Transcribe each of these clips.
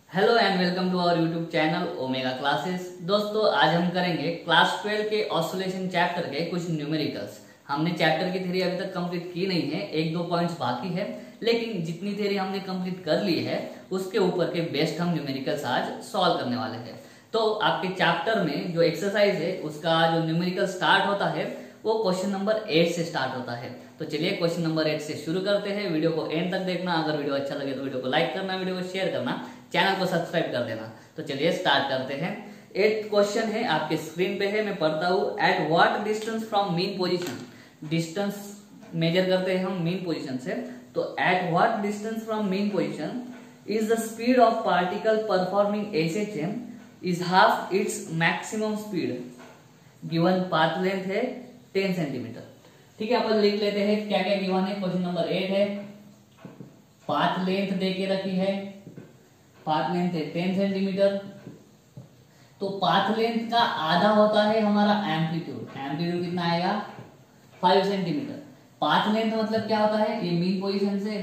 Hello and welcome to our YouTube channel Omega Classes. दोस्तों आज हम करेंगे क्लास 12 के ऑसिलेशन चैप्टर के कुछ न्यूमेरिकल्स। हमने चैप्टर की थ्योरी अभी तक कंप्लीट की नहीं है, एक दो पॉइंट्स बाकी है, लेकिन जितनी थ्योरी हमने कंप्लीट कर ली है उसके ऊपर के बेस्ट हम न्यूमेरिकल्स आज सॉल्व करने वाले हैं। तो आपके चैप्टर में जो एक्सरसाइज है उसका जो न्यूमेरिकल स्टार्ट होता है वो क्वेश्चन नंबर 8 से स्टार्ट होता है। तो चलिए क्वेश्चन नंबर 8 से शुरू करते हैं। वीडियो को एंड तक देखना, अगर वीडियो अच्छा लगे तो वीडियो को लाइक करना, वीडियो को शेयर करना, चैनल को सब्सक्राइब कर देना। तो चलिए स्टार्ट करते हैं। 8th क्वेश्चन है आपके स्क्रीन पे है, मैं पढ़ता हूँ। Eight what distance from mean position, distance measure करते हैं हम मीन पोजीशन से। तो eight what distance from mean position is the speed of particle performing SHM is half its maximum speed, given path length है 10 centimetre. ठीक है, अपन लिख लेते हैं क्या क्या गिवन है। क्वेश्चन नंबर 8 है, पाथ लेंथ देके रखी है, पाथ लेंथ है 10 सेंटीमीटर। तो पाथ लेंथ का आधा होता है हमारा एम्पलीट्यूड, एम्पलीट्यूड कितना आएगा 5 सेंटीमीटर। पाथ लेंथ मतलब क्या होता है, ये मीन पोजीशन से,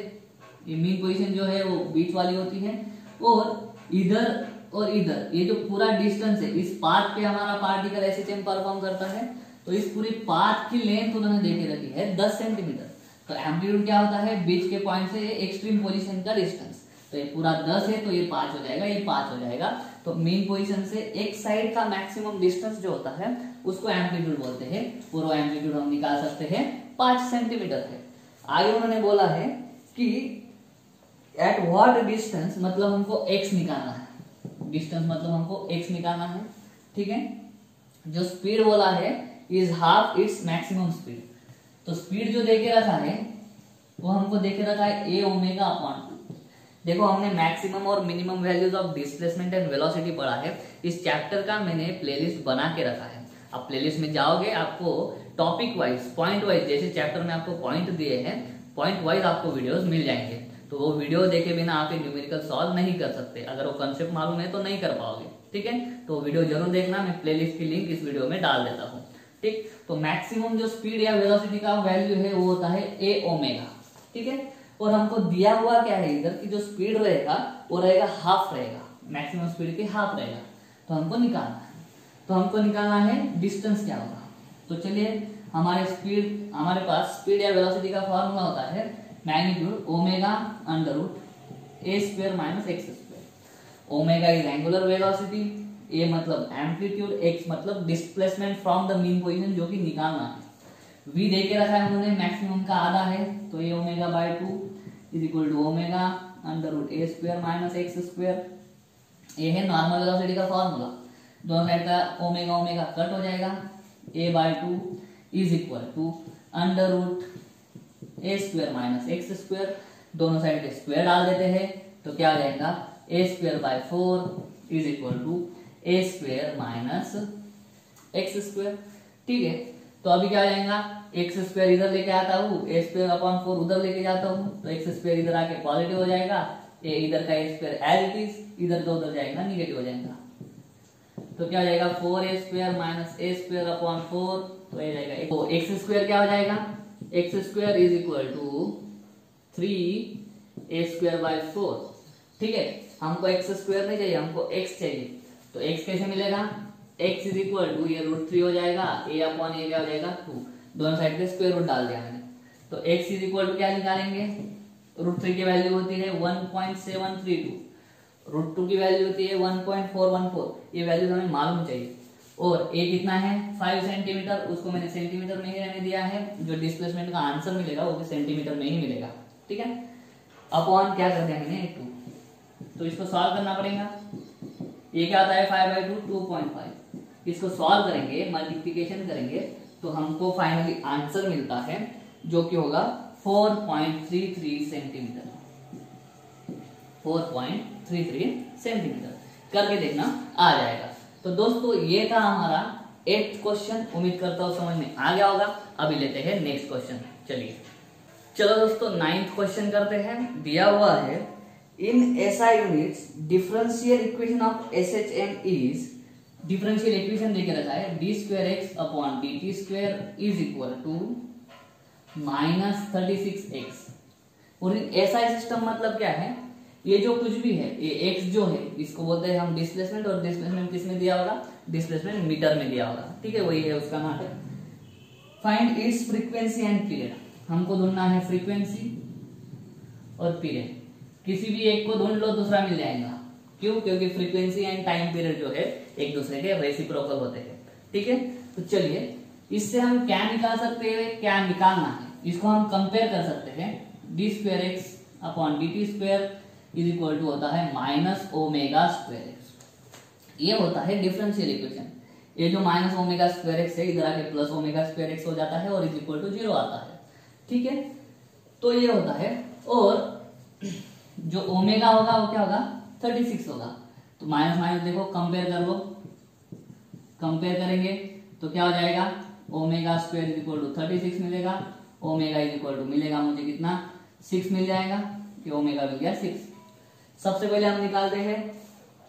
ये मीन पोजीशन जो है वो बीच वाली होती है, और इधर और इधर ये जो पूरा डिस्टेंस है, इस पाथ पे हमारा पार्टिकल एसएचएम परफॉर्म करता है। तो इस पूरी पाथ की लेंथ उन्होंने देके रखी है 10 सेंटीमीटर। तो एम्पलीट्यूड क्या होता है, बीच के पॉइंट से एक्सट्रीम पोजीशन का डिस्टेंस। तो ये पूरा 10 है तो ये 5 हो जाएगा, ये 5 हो जाएगा। तो मेन पोजीशन से एक साइड का मैक्सिमम डिस्टेंस जो होता है उसको एम्पलीट्यूड बोलते हैं, और वो एम्पलीट्यूड हम निकाल सकते हैं 5 सेंटीमीटर है। आगे उन्होंने बोला है कि एट व्हाट डिस्टेंस, मतलब हमको x निकालना है, डिस्टेंस मतलब हमको x निकालना है। ठीक है, जो स्पीड बोला है is half its maximum speed. तो स्पीड जो देके रखा है वो हमको देके रखा है a ओमेगा अपॉन 2। देखो हमने मैक्सिमम और minimum values of displacement and velocity पढ़ा है, इस चैप्टर का मैंने प्लेलिस्ट बना के रखा है। आप प्लेलिस्ट में जाओगे, आपको टॉपिक वाइज, पॉइंट वाइज, जैसे चैप्टर में आपको पॉइंट दिए हैं, पॉइंट वाइज आपको वीडियोस मिल जाएंगे। तो वो वीडियो देखे बिना आप ये न्यूमेरिकल सॉल्व नहीं कर सकते, अगर वो कंसेप्ट मालूम है तो नहीं कर पाओगे। ठीक है, तो वीडियो जरूर देखना, मैं प्लेलिस्ट की लिंक इस वीडियो में डाल देता हूँ। ठीक, तो मैक्सिमम जो स्पीड या वेलोसिटी का वैल्यू है वो होता है a ओमेगा। ठीक है, और हमको दिया हुआ क्या है, इधर की जो स्पीड रहेगा वो रहेगा हाफ, रहेगा मैक्सिमम स्पीड के हाफ रहेगा। तो हमको निकालना है, तो हमको निकालना है डिस्टेंस क्या होगा। तो चलिए हमारे पास स्पीड या वेलोसिटी का फॉर्मूला होता है magnitude omega under root a square minus x square. Omega is angular velocity, a मतलब एम्पलीट्यूड, x मतलब displacement from the mean position जो कि निकालना है। v दे के रखा है उन्होंने, मैक्सिमम का आधा है, तो a omega by 2 is equal to omega under root a square minus x square. ये है नॉर्मल वेलोसिटी का फॉर्मूला, दोनों साइड का ओमेगा ओमेगा कट हो जाएगा, a by 2 is equal to under root a square minus x square. दोनों side के square डाल देते हैं तो क्या हो जाएगा, a square by 4 is equal to a square minus x square. ठीक है, तो अभी क्या हो जाएगा, x स्क्वायर इधर लेके आता हूँ, a स्क्वायर अपॉन 4 उधर लेके जाता हूँ, तो x स्क्वायर इधर आके पॉजिटिव हो जाएगा, a इधर का a square as it is, इधर का उधर जाएगा निगेटिव हो जाएगा। तो क्या हो जाएगा 4a square minus a square upon 4, तो ये जाएगा, तो x स्क्वायर क्या हो जाएगा, x square is equal to 3a square by 4। ठीक है, हमको x स्क्वायर नहीं चाहिए, हमको x चाहिए। तो x कैसे मिलेगा, x इज इक्वल टू ये रूट 3 हो जाएगा, a अपॉन a क्या हो जाएगा 2, दोनों साइड पे स्क्वायर रूट डाल दिया मैंने। तो x इज इक्वल टू क्या निकालेंगे, रूट 3 की वैल्यू होती है 1.732, रूट 2 की वैल्यू होती है 1.414, ये वैल्यू हमें मालूम चाहिए। और a कितना है 5 सेंटीमीटर, उसको मैंने सेंटीमीटर में ही रहने दिया है, जो डिस्प्लेसमेंट का आंसर मिलेगा वो भी सेंटीमीटर में ही मिलेगा। ठीक है, अपॉन क्या कर दिया मैंने 2, तो इसको सॉल्व करना पड़ेगा। ये क्या आता है 5/2 2.5, इसको सॉल्व करेंगे, मल्टीप्लिकेशन करेंगे तो हमको फाइनली आंसर मिलता है जो कि होगा 4.33 सेंटीमीटर, 4.33 सेंटीमीटर। करके देखना आ जाएगा। तो दोस्तों ये था हमारा 8th क्वेश्चन, उम्मीद करता हूँ समझ में आ गया होगा। अभी लेते हैं नेक्स्ट क्वेश्चन। चलो दोस्तों 9th क्वेश्चन करते हैं। दिया हुआ है in SI units differential equation of SHM is, differential equation देके रखा है d square x upon dt square is equal to minus 36x। और इन SI सिस्टम मतलब क्या है, ये जो कुछ भी है, ये एक्स जो है इसको बोलते हैं हम डिस्प्लेसमेंट, और डिस्प्लेसमेंट किस में दिया होगा, डिस्प्लेसमेंट मीटर में दिया होगा। ठीक है, वही है उसका नाटक। Find its frequency and period, हमको ढूंढना है फ्रीक्वेंसी और पीरियड। किसी भी एक को ढूंढ लो दूसरा मिल जाएगा। क्यों? क्योंकि फ्रीक्वेंसी एंड टाइम पीरियड जो है एक दूसरे के रेसिप्रोकल होते हैं। ठीक है, तो चलिए इससे हम क्या निकाल सकते हैं, क्या निकालना है, इसको हम कंपेयर कर सकते हैं। D square x upon d t square is equal to होता है माइनस ओमेगा स्क्वायर एक्स। ये होता है डिफरेंशियल इक्वेशन। ये जो माइनस ओमेगा स्क्वायर एक्स है इधर आके प्लस ओमेगा स्क्वायर एक्स हो जाता है और इज इक्वल टू 0 आता है। ठीक है, तो ये होता है। और जो ओमेगा होगा वो क्या होगा, 36 होगा। तो माइनस माइनस देखो कंपेयर कर लो, कंपेयर करेंगे तो क्या हो जाएगा, omega square is equal to 36 मिलेगा। ओमेगा इज इक्वल टू मिलेगा मुझे कितना, 6 मिल जाएगा, कि ओमेगा मिल गया 6। सबसे पहले हम निकालते हैं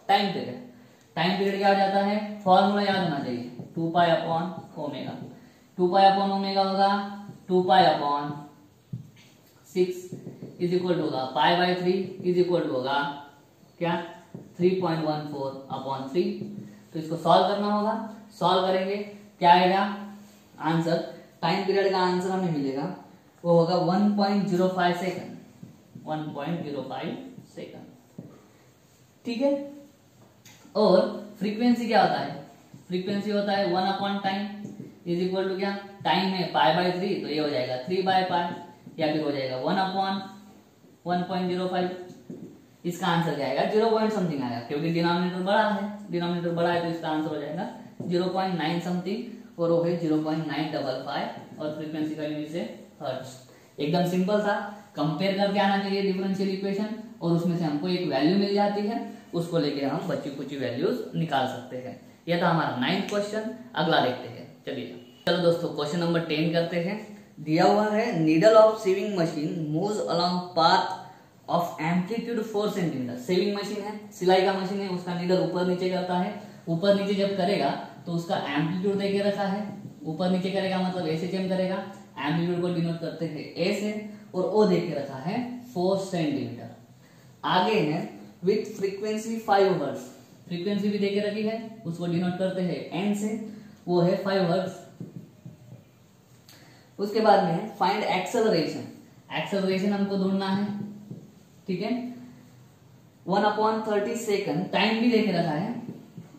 टाइम पीरियड। टाइम पीरियड क्या हो जाता है, फॉर्मूला याद होना चाहिए, 2 pi upon omega. 2 pi upon omega होगा 2 pi upon 6 is equal to होगा pi by 3 is equal to होगा क्या, 3.14 अपॉन 3। तो इसको सॉल्व करना होगा, सॉल्व करेंगे क्या आएगा आंसर। टाइम पीरियड का आंसर हमें मिलेगा वो होगा 1.05 सेकंड, 1.05 सेकंड। ठीक है, और फ्रीक्वेंसी क्या होता है, फ्रीक्वेंसी होता है 1 upon time is equal to क्या, टाइम है पाई बाई 3 तो ये हो जाएगा 3 बाई पाई, या फिर हो जाएगा 1 अपॉन 1.05। इसका आंसर क्या आएगा, 0 पॉइंट समथिंग आएगा, क्योंकि डिनोमिनेटर बड़ा है, डिनोमिनेटर बड़ा है तो इसका आंसर हो जाएगा 0.9 समथिंग, और वो है 0.955, और फ्रीक्वेंसी का यूनिट है हर्ट्ज। एकदम सिंपल था, कंपेयर करके आना चाहिए डिफरेंशियल इक्वेशन, और उसमें से हमको एक वैल्यू मिल जाती है, उसको लेके हम बच्ची कुछ वैल्यूज निकाल सकते हैं। यह था हमारा 9th क्वेश्चन। अगला देखते हैं, चलिए चलो दोस्तों क्वेश्चन नंबर 10 करते हैं। दिया हुआ है needle of sewing machine moves along path of amplitude 4 centimetre. Sewing machine है, सिलाई का मशीन है, उसका नीडल ऊपर नीचे करता है। ऊपर नीचे जब करेगा तो उसका एम्पलीट्यूड देके रखा है, ऊपर नीचे करेगा मतलब ऐसे चेंज करेगा, एम्पलीट्यूड को डिनोट करते हैं ए से, और ओ देके रखा है 4 सेंटीमीटर। आगे है विथ फ्रीक्वेंसी 5 हर्ट्ज, फ्रीक्वेंसी भी देके रखी है, उसको डिनोट करते हैं एन से, वो है 5 हर्ट्ज। उसके बाद में फाइंड एक्सेलरेशन, एक्सेलरेशन हमको ढूंढना है। ठीक है, 1/30 सेकंड, टाइम भी देके रखा है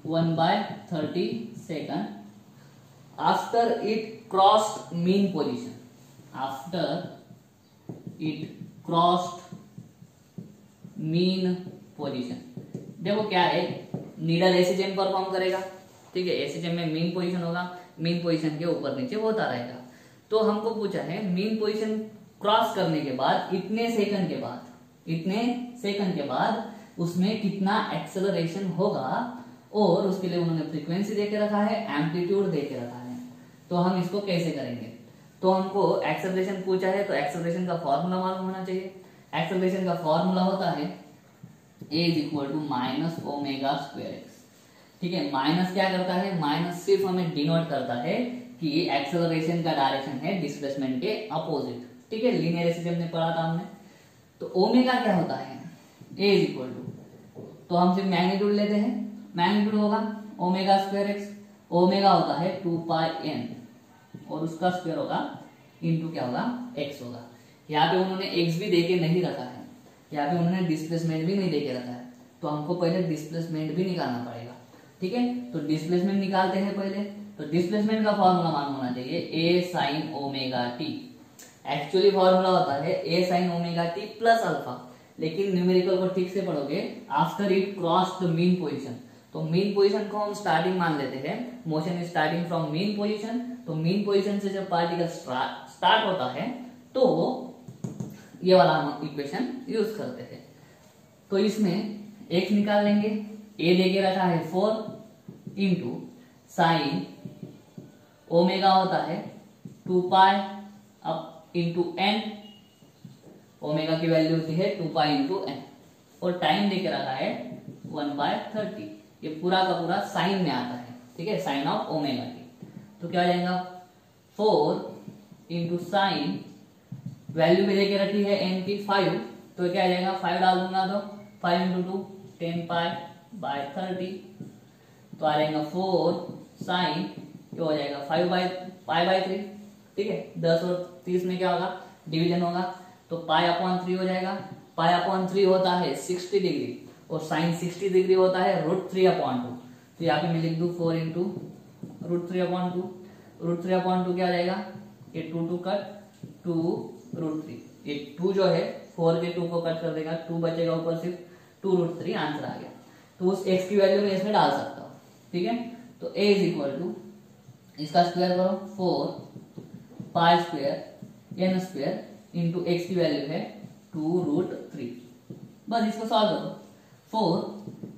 1/30 second after it crossed mean position, after it crossed mean position. देखो क्या है, नीडल ऐसे चेन परफॉर्म करेगा, ठीक है, ऐसे चेन में मीन पोजीशन होगा, मीन पोजीशन के ऊपर नीचे होता रहेगा। तो हमको पूछा है मीन पोजीशन क्रॉस करने के बाद इतने सेकंड के बाद, इतने सेकंड के बाद उसमें कितना एक्सेलरेशन होगा, और उसके लिए उन्होंने फ्रीक्वेंसी देके रखा है, एम्पलीट्यूड देके रखा है। तो हम इसको कैसे करेंगे, तो हमको एक्सेलरेशन पूछा है तो एक्सेलरेशन का फॉर्मूला मालूम होना चाहिए। एक्सेलरेशन का फॉर्मूला होता है a is equal to minus omega square x. ठीक है, माइनस क्या करता है, माइनस सिर्फ हमें डिनोट करता है कि एक्सेलरेशन का डायरेक्शन है डिस्प्लेसमेंट के अपोजिट। ठीक है, लीनियर एसिड हमने पढ़ा था हमने। तो ओमेगा क्या होता है, a इज इक्वल टू, तो हम सिर्फ मैग्नीट्यूड लेते हैं, मैग्नीट्यूड होगा ओमेगा स्क्वायर एक्स, ओमेगा होता है 2 पाई n, और उसका स्क्वायर होगा इनटू क्या होगा x होगा। यहाँ पे उन्होंने x भी देके नहीं रखा है, यहाँ पे उन्होंने डिस्प्लेसमेंट भी नहीं देके रखा है, तो हमको पहले डिस्प्लेसमेंट भी निकालना पड़ेगा। ठीक है, तो डिस्प्लेसमेंट निकालते हैं पहले। तो डिस्प्लेसमेंट का फॉर्मूला मालूम होना चाहिए a sin omega t। Actually formula होता है a sin omega t plus alpha, लेकिन न्यूमेरिकल को ठीक से पढ़ोगे after it cross the mean position. तो मीन पोजीशन को हम स्टार्टिंग मान लेते हैं, motion is starting from mean position. तो मीन पोजीशन से जब पार्टिकल स्टार्ट होता है तो ये वाला हम इक्वेशन यूज करते हैं। तो इसमें एक निकाल लेंगे, a देके रखा है 4 इंटू साइन ओमेगा होता है 2 पाई अब इंटू n, ओमेगा की वैल्यू होती है 2 पाई इंटू n, और टाइम देके रखा है 1/30। ये पूरा का पूरा साइन में आता है, ठीक है, साइन ऑफ ओमेगा टी। तो क्या हो जाएगा 4 इंटू साइन, वैल्यू भी देके रखी है n की 5, तो क्या आ जाएगा 5 डाल दूंगा तो 5 इंटू 2 10 पाई बाय 30, तो आ जाएगा 4 साइन, ये हो जाएगा 5 बाई पाई बाई 3। ठीक है, 10 और 30 में क्या होगा, डिवीजन होगा, तो पाई अपॉन 3 हो जाएगा। पाई अपॉन 3 होता है 60 डिग्री और साइन 60 डिग्री होता है √3 अपॉन 2। तो यहाँ पे मैं लिख दूं 4 इंटू √3 अपॉन 2। √3 अपॉन 2 क्या आ जाएगा, ये 2 2 कट 2 √3, ये 2 जो है 4 के 2 को कट कर देगा, 2 बचेगा ऊपर सिर्फ 2 √3 आंसर आ गया। तो उस x की वैल्यू में इसमें डाल सकता हूँ। ठीक है, तो a इज इक्वल टू, इसका स्क्वायर करो 4 pi square n square into x की वैल्यू है 2√3। बस इसको सॉल्व करो। 4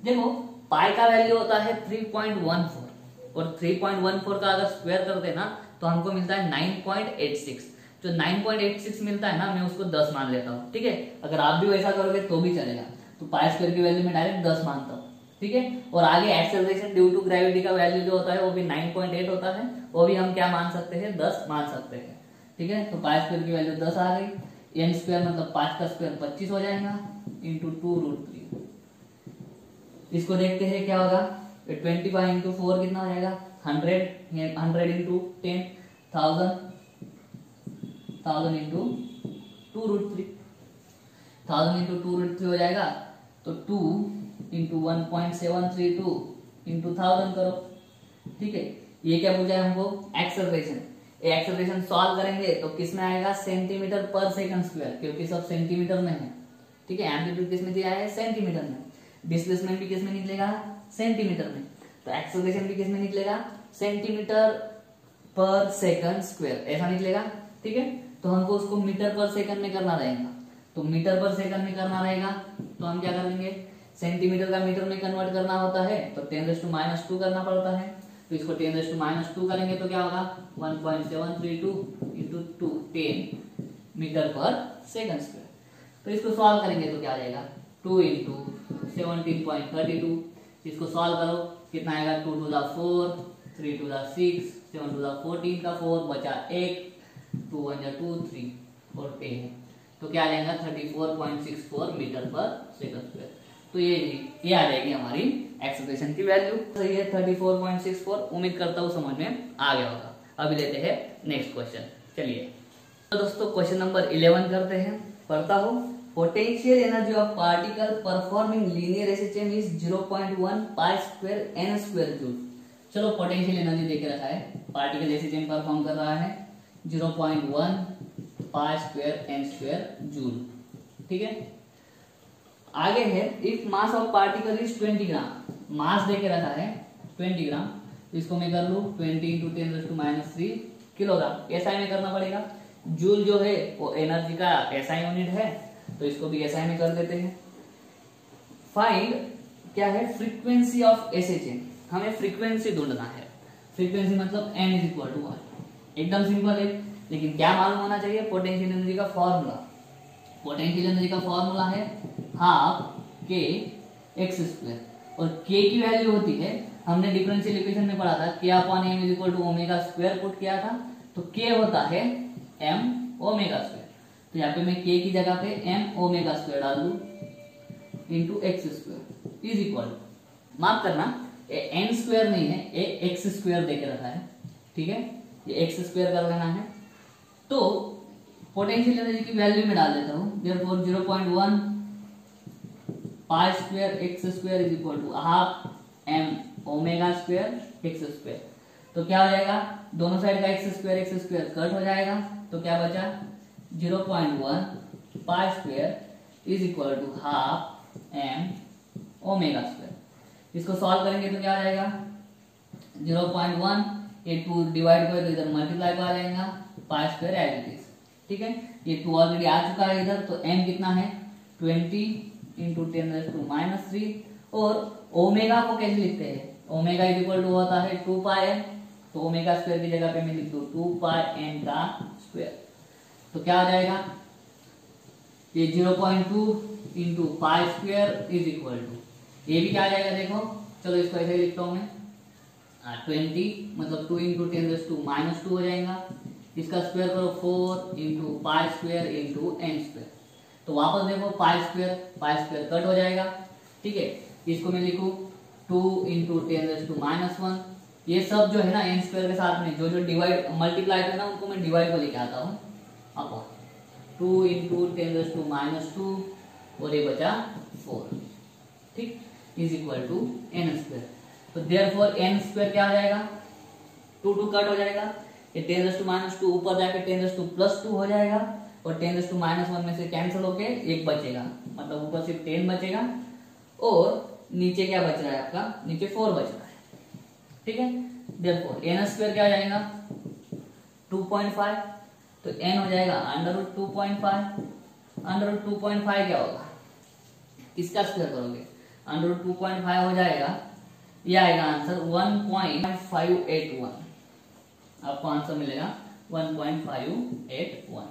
देखो पाई का वैल्यू होता है 3.14 और 3.14 का अगर स्क्वायर कर देना तो हमको मिलता है 9.86। जो 9.86 मिलता है ना, मैं उसको 10 मान लेता हूँ। ठीक है, अगर आप भी वैसा करोगे तो भी चलेगा। तो पाई स्क्वायर की वैल्यू में डायरेक्ट 10 मानता हूँ। ठीक है, और आगे एक्सेलरेशन ड्यू टू ग्रेविटी का वैल्यू जो होता है वो भी 9.8 होता है, वो भी हम क्या मान सकते हैं, 10 मान सकते हैं। ठीक है, तो पाई स्क्वायर की वैल्यू 10 आ गई। n स्क्वायर मतलब 5 का स्क्वायर 25 हो जाएगा इंटू 2√3। इसको देखते हैं क्या होगा, 25 इंटू 4 कितना हो जाएगा, 100 इंटू 10 1000 इंटू 2√3, 1000 इंटू 2√3 हो जाएगा। तो 2 इंटू 1.732 इंटू 1000 करो। ठीक है, ये क्या पूछा है हमको, एक्सेलरेशन। एक्सेलरेशन सॉल्व करेंगे तो किस में आएगा, सेंटीमीटर पर सेकंड स्क्वायर, क्योंकि सब सेंटीमीटर में है। ठीक है, एम्पलीट्यूड किस में दिया है, सेंटीमीटर में। डिस्प्लेसमेंट भी किस में निकलेगा, सेंटीमीटर में। तो एक्सेलरेशन भी किस में निकलेगा, सेंटीमीटर पर सेकंड स्क्वायर, ऐसा निकलेगा। ठीक है, तो हमको उसको मीटर पर सेकंड में करना रहेगा। तो मीटर पर सेकंड में करना रहेगा तो हम क्या करेंगे, सेंटीमीटर का मीटर में कन्वर्ट करना होता है तो 10⁻² करना पड़ता है। तो इसको 10⁻² करेंगे तो क्या होगा, 1.732 इंटू 10 मीटर पर सेकंड स्क्वायर। तो इसको सॉल्व करेंगे तो क्या आ जाएगा, 2 इंटू 17.32। इसको सॉल्व करो कितना आएगा, 2 2 4, 3 2 6, 7 2 14 का 4 बचा 1, 2 1 2 3 और a है। तो क्या आ जाएगा, 34.64 मीटर पर सेकंड स्क्वायर। तो ये आ जाएगी हमारी एक्सेलरेशन की वैल्यू। सही है, 34.64। उम्मीद करता हूँ समझ में आ गया होगा। अभी लेते हैं नेक्स्ट क्वेश्चन। चलिए तो दोस्तों क्वेश्चन नंबर 11 करते हैं। पढ़ता हूँ, potential energy of particle performing linear exchange is 0.1 pi square n square joule. चलो पोटेंशियल एनर्जी देके रखा है, पार्टिकल एक्सचेंज परफॉर्म कर रहा है 0.1 pi square n square joule. ठीक है, आगे है, if mass of particle is 20 ग्राम। मास देके रखा है 20 ग्राम, इसको मैं कर लूं 20 इंटू 10⁻³ किलोग्राम। एसआई में करना पड़ेगा। जूल जो है वो एनर्जी का एसआई यूनिट है, तो इसको भी एसआई में कर देते हैं। फाइंड क्या है, फ्रीक्वेंसी ऑफ एसएचएन। हमें फ्रीक्वेंसी ढूंढना है। फ्रीक्वेंसी मतलब n इज इक्वल टू 1। एकदम सिंपल है, लेकिन क्या मालूम होना चाहिए, पोटेंशियल एनर्जी का फॉर्मूला। पोटेंशियल एनर्जी का फॉर्मूला है हाफ के एक्स स्क्वायर, और k की वैल्यू होती है, हमने डिफरेंशियल इक्वेशन में पढ़ा था, k upon m is equal to omega square put किया था, तो k होता है m ओमेगा स्क्वायर। तो यहाँ पे मैं k की जगह पे m ओमेगा स्क्वायर डाल दूं into x square is equal, माफ करना n स्क्वायर नहीं है, ये x स्क्वायर देके रखा है। ठीक है, ये x स्क्वायर कर लेना है। तो पोटेंशियल एनर्जी की वैल्यू में डाल देता हूँ, therefore 0.1 pi square x square is equal to half m omega square x square. तो क्या हो जाएगा, दोनों साइड का एक्स स्क्वायर कट हो जाएगा, तो क्या बचा 0.1 pi square is equal to half m omega square. इसको सॉल्व करेंगे तो क्या आ जाएगा, 0.1 ये 2 डिवाइड करें तो इधर मल्टीप्लाई को आ जाएगा, pi square as it is. ठीक है, ये 2 ऑलरेडी आ चुका है इधर, तो m कितना है 20 इंटू 10⁻³ और ओमेगा को कैसे लिखते हैं, ओमेगा इज इक्वल टू होता है 2 पाई n, तो ओमेगा स्क्वायर की जगह पे मैं लिख दूं 2 पाई n का स्क्वायर। तो क्या आ जाएगा, ये 0.2 into pi square is equal to, ये भी क्या आ जाएगा देखो, चलो इसको ऐसे ही लिखता हूं मैं, 20 मतलब 2 इंटू 10⁻² हो जाएगा। इसका स्क्वायर करो 4 into pi square into n square. तो वापस देखो पाई स्क्वायर कट हो जाएगा, ठीक है। इसको मैं लिखूं 2 इंटू 10⁻⁻1, ये सब जो है ना n स्क्वायर के साथ में जो जो डिवाइड मल्टीप्लाई करना उनको मैं डिवाइड को लेके आता हूँ अपॉन 2 इंटू 10⁻2 और ये बचा 4, ठीक, is equal to n square. तो देयरफॉर n स्क्वायर क्या हो जाएगा, 2 कट हो जाएगा, ये 10⁻2 ऊपर जाके 10⁻+2 हो जाएगा और 10⁻1 में से कैंसिल होके 1 बचेगा, मतलब ऊपर सिर्फ 10 बचेगा और नीचे क्या बच रहा है आपका, नीचे 4 बच रहा है, ठीक है। देयरफॉर n स्क्वायर क्या हो जाएगा 2.5, तो n हो जाएगा √2.5, √2.5 क्या होगा, इसका स्क्वायर करोगे √2.5 हो जाएगा, ये आएगा आंसर 1.581, आपको आंसर मिलेगा 1.581,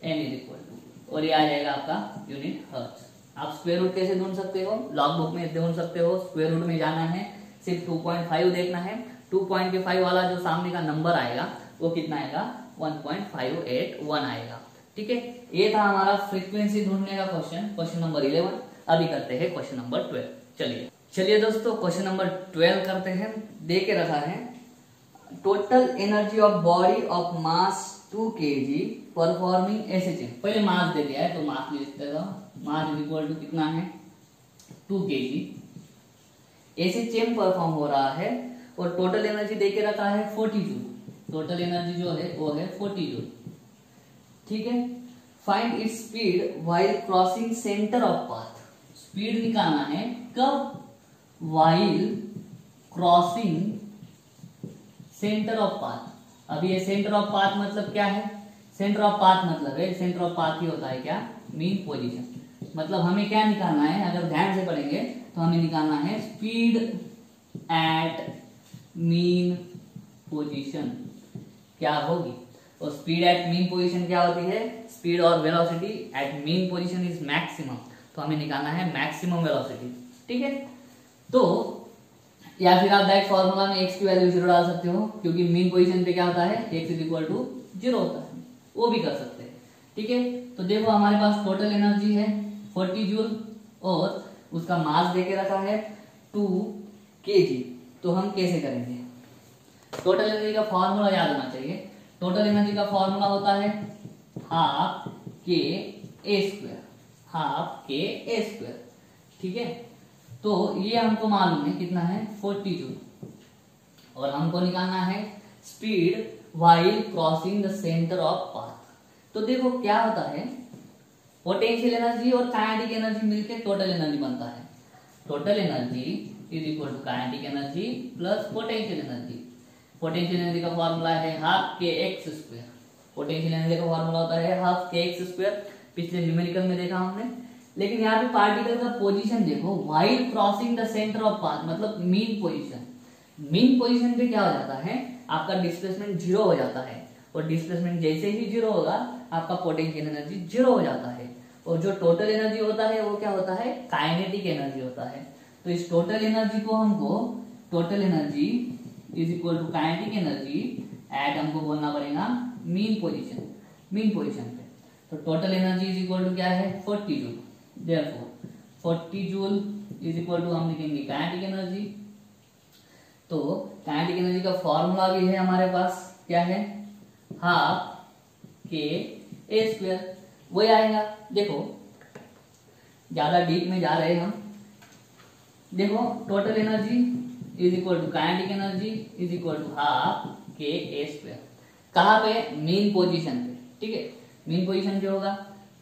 n इज इक्वल टू, और ये आ जाएगा आपका यूनिट हर्ट्ज। आप स्क्वायर रूट कैसे ढूंढ सकते हो, लॉग बुक में ढूंढ सकते हो, स्क्वायर रूट में जाना है, सिर्फ 2.5 देखना है, 2.5 वाला जो सामने का नंबर आएगा वो कितना आएगा 1.581 आएगा, ठीक है। ये था हमारा फ्रीक्वेंसी ढूंढने का क्वेश्चन नंबर 11। अभी करते हैं क्वेश्चन नंबर 12। चलिए दोस्तों क्वेश्चन नंबर 12 करते हैं। दे के रखा है total energy of body of mass 2 kg performing ऐसे चेंज। पहले मास दे दिया है तो मास लिख देगा, मास इज इक्वल टू कितना है 2 kg, ऐसे चेंज परफॉर्म हो रहा है और टोटल एनर्जी दे के रखा है 40 जूल, टोटल एनर्जी जो है वो है 40 जूल, ठीक है। Find its speed while crossing centre of path, speed निकालना है कब, while crossing centre of path. अभी ये सेंटर ऑफ पाथ मतलब क्या है, सेंटर ऑफ पाथ मतलब है, सेंटर ऑफ पाथ ही होता है क्या, मीन पोजीशन। मतलब हमें क्या निकालना है, अगर ध्यान से पढ़ेंगे तो हमें निकालना है स्पीड एट मीन पोजीशन क्या होगी, और स्पीड एट मीन पोजीशन क्या होती है, स्पीड और velocity at mean position is maximum, तो हमें निकालना है मैक्सिमम वेलोसिटी, ठीक है। तो या फिर आप डायरेक्ट फॉर्मूला में x की वैल्यू 0 डाल सकते हो, क्योंकि मीन पोजीशन पे क्या होता है x इज इक्वल टू 0 होता है, वो भी कर सकते हैं, ठीक है। तो देखो हमारे पास टोटल एनर्जी है 40 जूल और उसका मास देके रखा है 2 kg, तो हम कैसे करेंगे, टोटल एनर्जी का फॉर्मूला याद होना चाहिए। टोटल एनर्जी का फॉर्मूला होता है हाफ के ए स्क्वायर, हाफ के ए स्क्वायर, ठीक है। तो ये हमको मालूम है कितना है 40 जूल, और हमको निकालना है speed while crossing the centre of path. तो देखो क्या होता है, पोटेंशियल एनर्जी और काइनेटिक एनर्जी मिलकर टोटल एनर्जी बनता है। Total energy is equal to kinetic energy plus potential energy. Potential energy का फॉर्मूला है हाफ के एक्स स्क्वायर, पोटेंशियल एनर्जी का फॉर्मूला होता है हाफ के एक्स स्क्वायर, पिछले न्यूमेरिकल में देखा हमने। लेकिन यहाँ पे पार्टिकल का पोजीशन देखो, while crossing the centre of path मतलब मीन पोजीशन। मीन पोजीशन पे क्या हो जाता है, आपका डिस्प्लेसमेंट 0 हो जाता है, और डिस्प्लेसमेंट जैसे ही 0 होगा आपका पोटेंशियल एनर्जी 0 हो जाता है, और जो टोटल एनर्जी होता है वो क्या होता है, काइनेटिक एनर्जी होता है। तो इस टोटल एनर्जी को हमको total energy is equal to kinetic energy at हमको बोलना पड़ेगा मीन पोजीशन, मीन पोजीशन पे। तो total energy is equal to क्या है 40 joule, therefore 40 joule is equal to हम लिखेंगे काइनेटिक एनर्जी। तो काइनेटिक एनर्जी का फॉर्मूला भी है हमारे पास, क्या है हाफ के ए स्क्वायर, वही आएगा। देखो ज्यादा डीप में जा रहे हैं हम, देखो total energy is equal to kinetic energy is equal to half के ए स्क्वायर, कहाँ पे, मीन पोजीशन पे, ठीक है। मीन पोजीशन पे होगा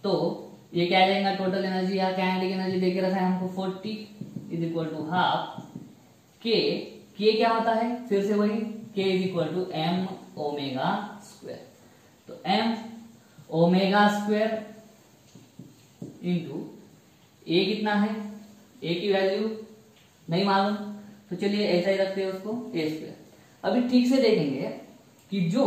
तो ये क्या आ जाएगा, टोटल एनर्जी या काइनेटिक एनर्जी देके रखा है हमको 40 इज इक्वल टू हाफ के क्या होता है, फिर से वही k is equal to m omega square. तो m omega square into a कितना है, ए की वैल्यू नहीं मालूम, तो चलिए ऐसा ही रखते हैं उसको ए स्क्वायर। अभी ठीक से देखेंगे कि जो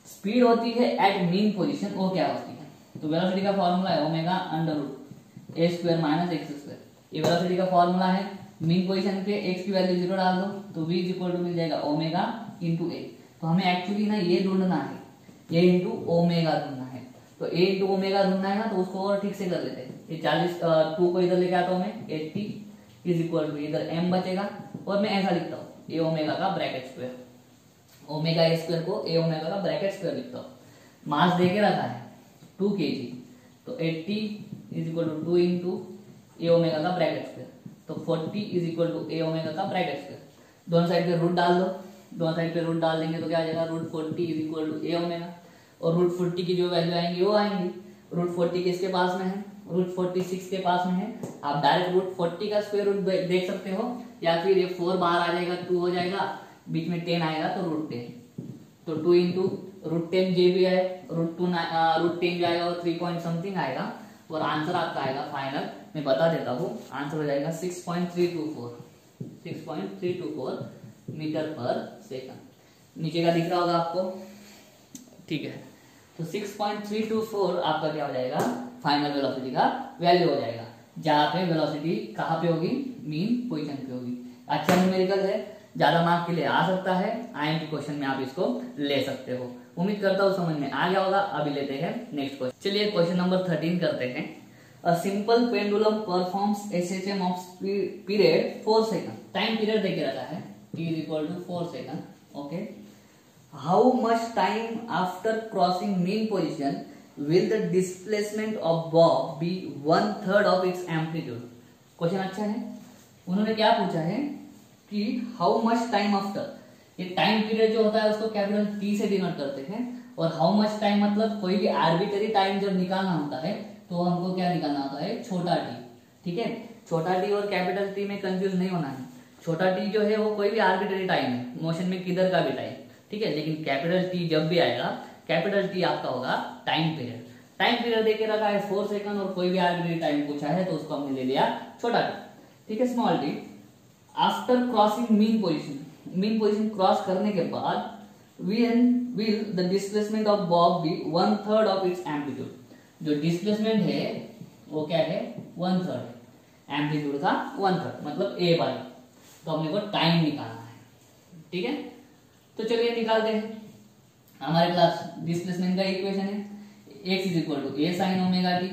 स्पीड होती है एट मीन पोजीशन वो क्या होती है। तो वेलोसिटी का फॉर्मूला है ओमेगा अंडर रूट ए स्क्वायर माइनस एक्स स्क्वायर, ये वेलोसिटी का फॉर्मूला है। मीन पोजीशन पे एक्स की वैल्यू 0 डाल दो तो v इज इक्वल टू मिल जाएगा ओमेगा इंटू ए। तो हमें एक्चुअली ना ये ढूंढना है, ये इंटू ओमेगा ढूंढना है। तो a इंटू ओमेगा ढूंढना है ना, तो उसको और ठीक से कर लेते हैं। ये 40 2 को इधर लेके आता हूँ मैं, 80 इज इक्वल टू इधर m बचेगा, और मैं ऐसा लिखता हूँ a ओमेगा का bracket square, omega A square को a ओमेगा का ब्रैकेट स्क्वायर लिखता हूँ। मास दे के रखा है 2 kg, तो 80 is equal to 2 into a omega का ब्रैकेट स्क्वायर, तो 40 is equal to a omega का ब्रैकेट स्क्वायर। दोनों साइड पे रूट डाल दो, दोनों साइड पे रूट डाल देंगे तो क्या आ जाएगा, root 40 is equal to a omega, और रूट 40 की जो वैल्यू आएंगी वो आएंगी। रूट 40 किसके पास में है, रूट 46 के पास में है। आप डायरेक्ट रूट 40 का स्क्वायर रूट देख सकते हो, या फिर ये 4 बाहर आ जाएगा, 2 हो जाएगा, बीच में 10 आएगा तो रूट 10, तो 2 इंटू रूट 10 जे भी है, रूट 10 जो आएगा वो 3 पॉइंट समथिंग आएगा, और आंसर आपका आएगा फाइनल, मैं बता देता हूँ, आंसर हो जाएगा 6.324 मीटर पर सेकंड। नीचे का दिख रहा होगा आपको, ठीक है। तो 6.324 आपका क्या हो जाएगा, फाइनल वेलोसिटी का वैल्यू हो जाएगा, जहां पे वेलोसिटी कहाँ पे होगी, मीन पोजीशन पे होगी। अच्छा न्यूमेरिकल है, ज्यादा मार्क के लिए आ सकता है, IMP क्वेश्चन में आप इसको ले सकते हो। उम्मीद करता हूँ समझ में आ गया होगा। अभी लेते हैं नेक्स्ट क्वेश्चन। चलिए क्वेश्चन नंबर 13 करते हैं। A simple pendulum performs SHM of period 4 second. Time period देके रखा है t is equal to 4 second, okay. How much time after crossing mean position will the displacement of bob be 1/3 of its amplitude. Question अच्छा है। उन्होंने क्या पूछा है कि हाउ मच टाइम आफ्टर, ये टाइम पीरियड जो होता है उसको कैपिटल T से डिनोट करते हैं, और हाउ मच टाइम मतलब कोई भी आर्बिट्ररी टाइम जब निकालना होता है तो हमको क्या निकालना होता है, छोटा t, ठीक है। छोटा t और कैपिटल T में कंफ्यूज नहीं होना है। छोटा t जो है वो कोई भी आर्बिट्ररी टाइम है, मोशन में किधर का भी टाइम, ठीक है। लेकिन कैपिटल T जब भी आएगा, कैपिटल T आपका होगा टाइम पीरियड। टाइम पीरियड देके रखा है 4 सेकंड, और कोई भी आर्बिट्ररी टाइम पूछा है तो उसको हमने ले लिया छोटा t, ठीक है, small t। After crossing mean position, mean position cross करने के बाद will the displacement of bob be 1/3 of its amplitude। जो डिस्प्लेसमेंट है वो क्या है, 1/3, एम्पलीट्यूड का 1/3 मतलब a बाई, तो हमने को टाइम निकालना है, ठीक है। तो चलिए निकालते हैं। हमारे पास डिस्प्लेसमेंट का इक्वेशन है, x is equal to a sine omega t.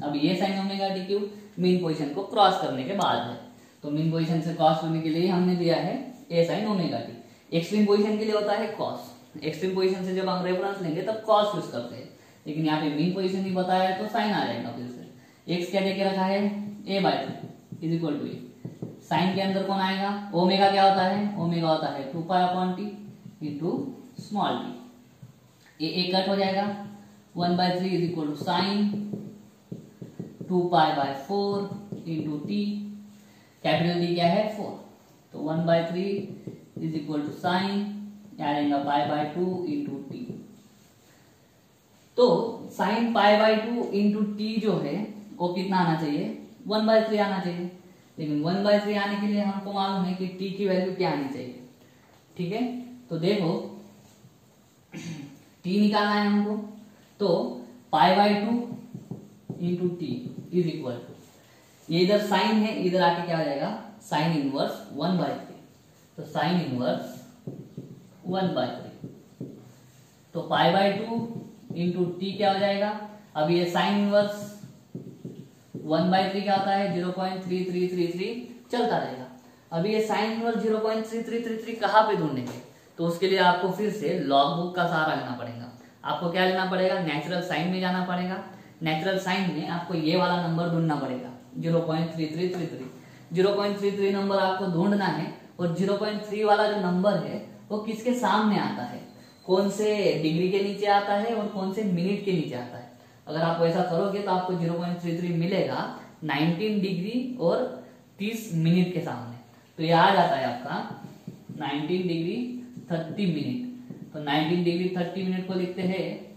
अब ये साइन ओमेगा टी क्यों, मीन पोजीशन को क्रॉस करने के बाद है, तो मीन पोजीशन से क्रॉस करने के लिए हमने दिया है a sine omega T. Extreme position के लिए होता है कॉस, एक्सट्रीम पोजीशन से जब हम रेफरेंस लेंगे तब कॉस यूज करते हैं, लेकिन यहाँ पे मीन पोजीशन नहीं बताया है तो साइन आ जाएगा फिर से। x क्या देके रखा है, a by 3 is equal to a. Sine के अंदर कौन आएगा, ओमेगा क्या होता है, ओमेगा होता है 2 pi upon t into small t. A cut हो जाएगा, 1/3 is equal to sine 2 pi by 4 into t. Capital D क्या है 4, तो 1/3 इज इक्वल टू साइन, क्या रहेगा पाई बाय 2 इंटू टी। तो sine pi by 2 into T जो है वो कितना आना चाहिए, 1/3 आना चाहिए। लेकिन 1/3 आने के लिए हमको मालूम है कि टी की वैल्यू क्या आनी चाहिए, ठीक है। तो देखो टी निकालना है हमको, तो pi by 2 into t is equal to, ये इधर साइन है, इधर आके क्या हो जाएगा साइन इनवर्स 1/3, तो साइन इनवर्स 1/3, तो पाई बाय 2 इंटू टी क्या हो जाएगा। अब ये साइन इनवर्स 1/3 क्या होता है 0.3333 चलता रहेगा। अभी ये साइन इनवर्स 0.3333 कहाँ पे ढूंढेंगे, तो उसके लिए आपको फिर से लॉग बुक का सहारा लेना पड़ेगा। आपको क्या लेना पड़ेगा, नेचुरल साइन में जाना पड़ेगा। नेचुरल साइन में आपको ये वाला नंबर ढूंढना पड़ेगा 0.3333। 0.33 नंबर आपको ढूंढना है, और 0.3 वाला जो नंबर है वो किसके सामने आता है, कौन से डिग्री के नीचे आता है और कौन से मिनट के नीचे आता है। अगर आप ऐसा करोगे तो आपको 0.33 मिलेगा 19 डिग्री और 30 मिनट के सामने, तो ये आ जाता है आपका 19 डिग्री 30 मिनट। तो 19 डिग्री 30 मिनट को लिखते हैं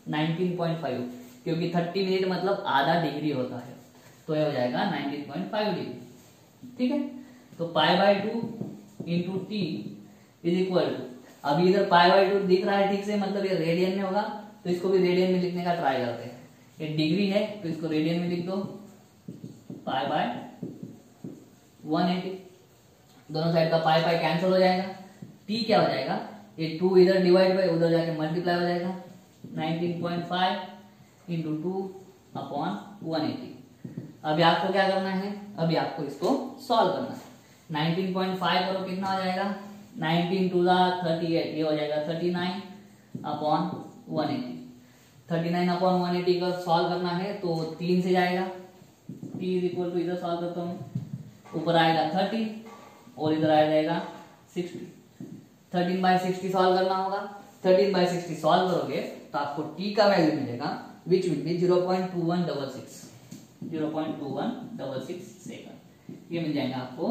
19.5, क्योंकि 30 मिनट मतलब आधा डिग्री होता है, तो ये हो जाएगा 19.5 डिग्री, ठीक है। तो pi by 2 into t is equal to, अभी इधर पाई बाय 2 दिख रहा है ठीक से, मतलब ये रेडियन में होगा, तो इसको भी रेडियन में लिखने का ट्राई करते हैं। ये डिग्री है तो इसको रेडियन में लिख दो, पाई बाय 180, दोनों साइड का पाई पाई कैंसिल हो जाएगा। टी क्या हो जाएगा, ये 2 इधर डिवाइड बाय उधर जाके मल्टीप्लाई हो जाएगा 19.5 इंटू 2/180। अभी आपको क्या करना है, अभी आपको इसको सॉल्व करना है। 19.5 करो कितना हो जाएगा, 19 टू 38, ये हो जाएगा 39/180। 39/180 का सॉल्व करना है तो 3 से जाएगा, t इक्वल टू, इधर सॉल्व करता हूँ, ऊपर आएगा 30 और इधर आ जाएगा 60। 13/60 सॉल्व करना होगा। 13/60 सॉल्व करोगे तो आपको t का वैल्यू मिलेगा विच विल बी 0.2166 सेकंड। ये मिल जाएगा आपको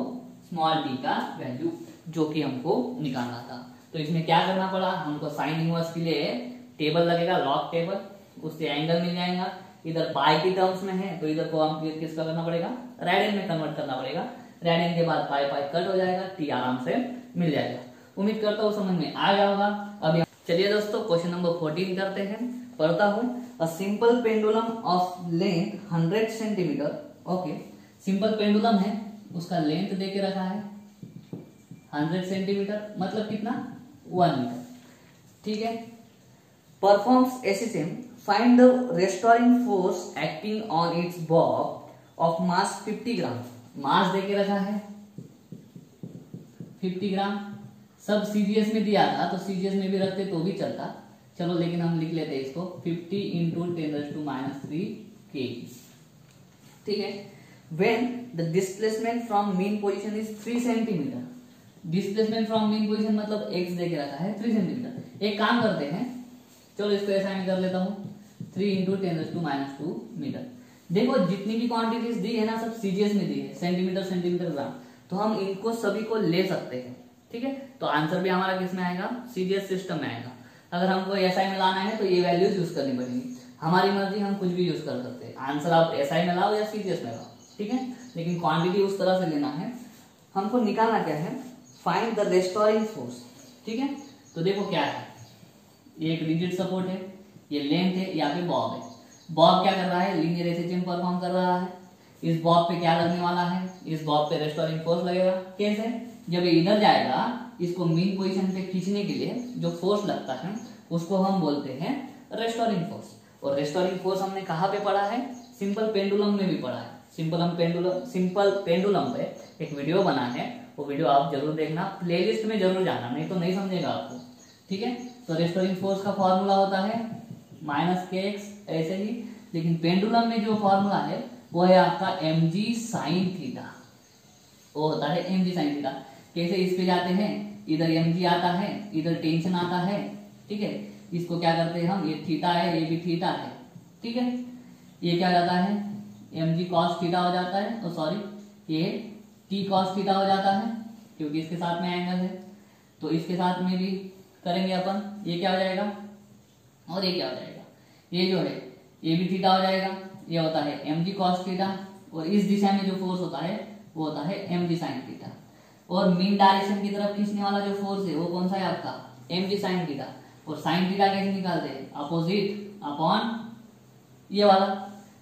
स्मॉल t का वैल्यू जो कि हमको निकालना था। तो इसमें क्या करना पड़ा, हमको साइन इनवर्स के लिए टेबल लगेगा, लॉग टेबल, उससे एंगल मिल जाएगा। इधर पाई की टर्म्स में है तो इधर को हम किसका करना पड़ेगा, रेडियन में कन्वर्ट करना पड़ेगा। रेडियन के बाद पाई पाई कट हो जाएगा, टी आराम से मिल जाएगा। उम्मीद करता हूँ समझ में आ गया होगा। अभी चलिए दोस्तों क्वेश्चन नंबर 14 करते हैं। पढ़ता हूँ, अ simple pendulum of length 100 centimetre. Okay, simple pendulum है, उसका लेंथ दे के रखा है 100 सेंटीमीटर, मतलब कितना, 1 मीटर। ठीक है, performs SSM, find the restoring force acting on it's Bob of mass 50 ग्राम। मास दे के रखा है 50 ग्राम। सब सीजीएस में दिया था तो सीजीएस में भी रखते तो भी चलता, चलो लेकिन हम लिख लेते हैं इसको 50 इंटू 10⁻³ kg। ठीक है, when the displacement from mean position is 3 centimetre. Displacement from mean position मतलब x दे के रखा है 3 सेंटीमीटर। एक काम करते हैं, चलो इसको ऐसा मैं कर लेता हूँ, 3 इंटू 10⁻² मीटर। देखो जितनी भी क्वांटिटीज दी है ना सब सीजीएस में दी है, सेंटीमीटर सेंटीमीटर ग्राम, तो हम इनको सभी को ले सकते हैं। ठीक है, तो आंसर भी हमारा किस में आएगा, सीजीएस सिस्टम में आएगा। अगर हमको एसआई में लाना है तो ये वैल्यूज यूज करनी पड़ेगी, हमारी मर्जी, हम कुछ भी यूज कर सकते हैं। आंसर आप एसआई में लाओ या सीजीएस में लाओ, ठीक है, लेकिन क्वांटिटी उस तरह से लेना है। हमको निकालना क्या है, फाइंड द रेस्टोरिंग फोर्स। ठीक है, तो देखो क्या है, ये एक रिजिड सपोर्ट है, ये लेंथ है, यहाँ पे बॉब है। बॉब क्या कर रहा है, लीनियर एसएचएम परफॉर्म कर रहा है। इस बॉब पे क्या लगने वाला है, इस बॉब पे रेस्टोरिंग फोर्स लगेगा। कैसे, जब ये इधर जाएगा, इसको मीन पोजीशन पे खींचने के लिए जो फोर्स लगता है उसको हम बोलते हैं रेस्टोरिंग फोर्स। और रेस्टोरिंग फोर्स हमने कहाँ पे पढ़ा है, सिंपल पेंडुलम में भी पढ़ा है। सिंपल पेंडुलम पे एक वीडियो बना है, वो वीडियो आप जरूर देखना, प्लेलिस्ट में जरूर जाना, नहीं तो नहीं समझेगा आपको। ठीक है, तो रेस्टोरिंग फोर्स का फॉर्मूला होता है -kx, ऐसे ही, लेकिन पेंडुलम में जो फॉर्मूला है वो है आपका mg sin थीटा, वो होता है mg sin थीटा। कैसे, इस पे जाते हैं, इधर mg आता है, इधर टेंशन आता है। ठीक है, इसको क्या करते हैं हम, ये थीटा है, ये भी थीटा है। ठीक है, ये क्या जाता है, mg cos थीटा हो जाता है, तो सॉरी ये t cos थीटा हो जाता है, क्योंकि इसके साथ में एंगल है, तो इसके साथ में भी करेंगे अपन, ये क्या हो जाएगा और ये क्या हो जाएगा, ये जो है ये भी थीटा हो जाएगा, ये होता है mg cos थीटा, और इस दिशा में जो फोर्स होता है वो होता है mg sin थीटा। और मीन डायरेक्शन की तरफ खींचने वाला जो फोर्स है वो कौन सा है आपका, mg sin थीटा। और sin थीटा कैसे निकालते हैं, अपोजिट अपॉन ये वाला,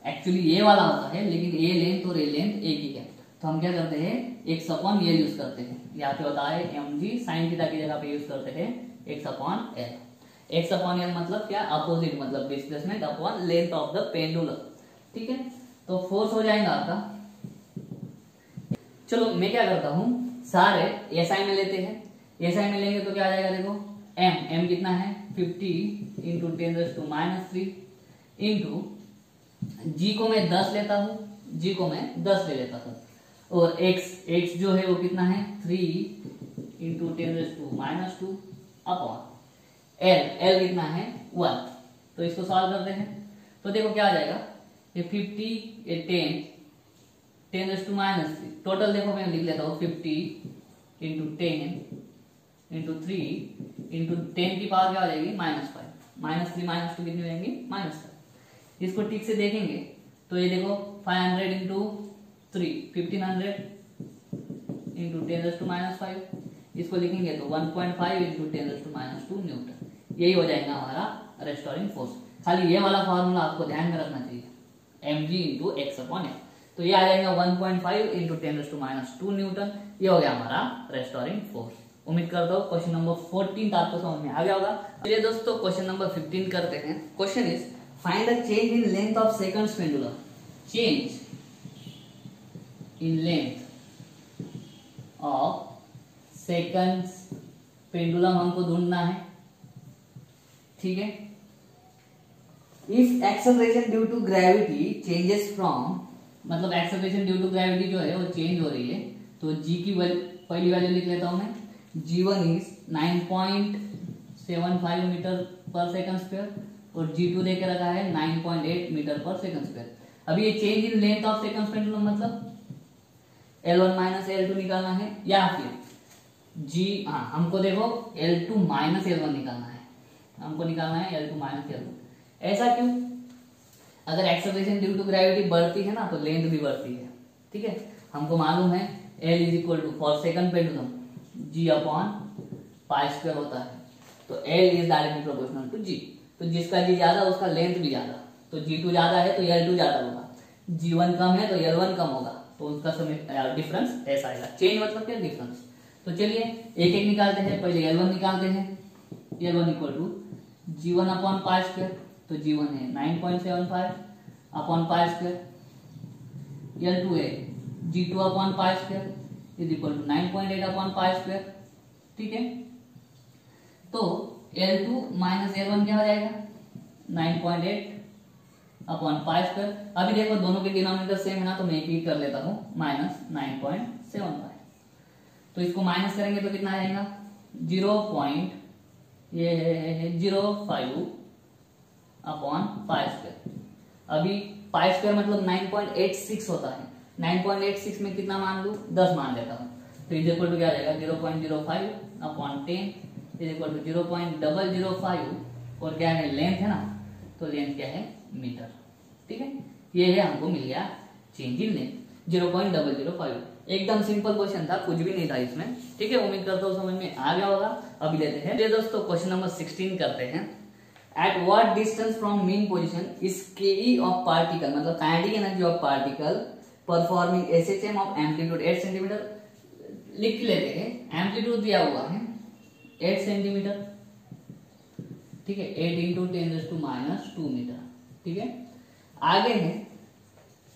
एक्चुअली ये वाला होता है, लेकिन ये लेंथ और ये लेंथ एक ही है, तो हम क्या करते हैं, x अपॉन ये यूज करते हैं। यहाँ पे होता है mg sin थीटा की जगह पे यूज करते हैं x upon l। x upon l मतलब क्या, अपोजिट, मतलब displacement upon length of the pendulum. ठीक है, तो फोर्स हो जाएगा आपका। चलो मैं क्या करता हूँ, सारे एसआई में लेते हैं। एसआई में लेंगे तो क्या आ जाएगा, देखो m कितना है 50 इंटू 10⁻³ इंटू g को मैं 10 लेता हूँ, g को मैं 10 ले लेता हूँ, और x जो है वो कितना है 3 इंटू 10⁻² अपॉन l कितना है 1। तो इसको सॉल्व करते हैं, तो देखो क्या आ जाएगा, ये 50, ये 10⁻³ टोटल देखो मैं लिख लेता हूँ 50 इंटू 10 इंटू 3 इंटू 10 की पावर क्या हो जाएगी -5, -3 -2 कितनी हो जाएंगी -5। इसको ठीक से देखेंगे तो ये देखो 500 इंटू 3 1500 इंटू 10⁻5, इसको लिखेंगे तो 1.5 इंटू 10⁻² न्यूटन। यही हो जाएगा हमारा रेस्टोरिंग फोर्स। खाली ये वाला फॉर्मूला आपको ध्यान में रखना चाहिए, mg into x upon l, तो ये आ जाएगा 1.5 इंटू 10⁻² न्यूटन। ये हो गया हमारा रेस्टोरिंग फोर्स। उम्मीद करता हूँ क्वेश्चन नंबर 14 आपको समझ में आ गया होगा। चलिए दोस्तों क्वेश्चन नंबर 15 करते हैं। Question is find the change in length of seconds pendulum, change in length of seconds pendulum हमको ढूंढना है, ठीक है। If acceleration due to gravity changes from, मतलब एक्सेलरेशन ड्यू टू ग्रेविटी जो है वो चेंज हो रही है, तो जी की पहली वैल्यू लिख लेता हूं मैं, G1 इज 9.75 मीटर पर सेकंड स्क्वायर और G2 देके रखा है 9.8 मीटर पर सेकंड स्क्वायर। अभी ये change in length of second pendulum मतलब L1 माइनस L2 निकालना है, या फिर हमको देखो L2 माइनस L1 निकालना है, हमको निकालना है L2 माइनस L1। ऐसा क्यों? अगर एक्सेलरेशन ड्यू टू ग्रेविटी बढ़ती है ना तो लेंथ भी बढ़ती है, ठीक है। हमको मालूम है L is equal to for second pendulum G upon pi square होता है, तो L is directly proportional to G, तो जिसका G ज्यादा उसका लेंथ भी ज्यादा, तो G2 ज्यादा है तो L2 ज्यादा होगा, G1 कम है तो L1 कम होगा, तो उसका समय डिफरेंस ऐसा आएगा। चेंज मतलब क्या? डिफरेंस। तो चलिए एक एक निकालते हैं, पहले L1 निकालते हैं, L1 equal to G1 upon pi square, तो G1 है 9.75 अपॉन पाई स्क्वायर, L2 है G2 upon pi square is equal to 9.8 upon pi square, ठीक है। तो L2 माइनस L1 क्या हो जाएगा? 9.8 अपॉन पाई स्क्वायर। अभी देखो दोनों के डिनोमिनेटर सेम है ना, तो मैं एक ही कर लेता हूं, माइनस 9.75, तो इसको माइनस करेंगे तो कितना आएगा? 0.05 अपॉन पाई स्क्वायर। अभी पाई स्क्वायर मतलब 9.86 होता है, 9.86 में कितना मान लू? 10 मान लेता हूँ, तो इज इक्वल टू क्या आ जाएगा? 0.05 अपॉन 10 इज इक्वल टू 0.005, और क्या है? लेंथ है ना, तो लेंथ क्या है? मीटर, ठीक है। ये है, हमको मिल गया चेंज इन लेंथ 0.005। एकदम सिंपल क्वेश्चन था, कुछ भी नहीं था इसमें, ठीक है। उम्मीद करता हूँ समझ में आ गया होगा। अभी लेते हैं दोस्तों क्वेश्चन नंबर 16 करते हैं। Eight what distance from mean position is के ऑफ पार्टिकल, मतलब kinetic energy of particle performing SHM of amplitude 8 centimetre. लिख लेते हैं, एम्पलीट्यूड दिया हुआ है 8 सेंटीमीटर, ठीक है, 8 इंटू 10⁻² मीटर, ठीक है। आगे है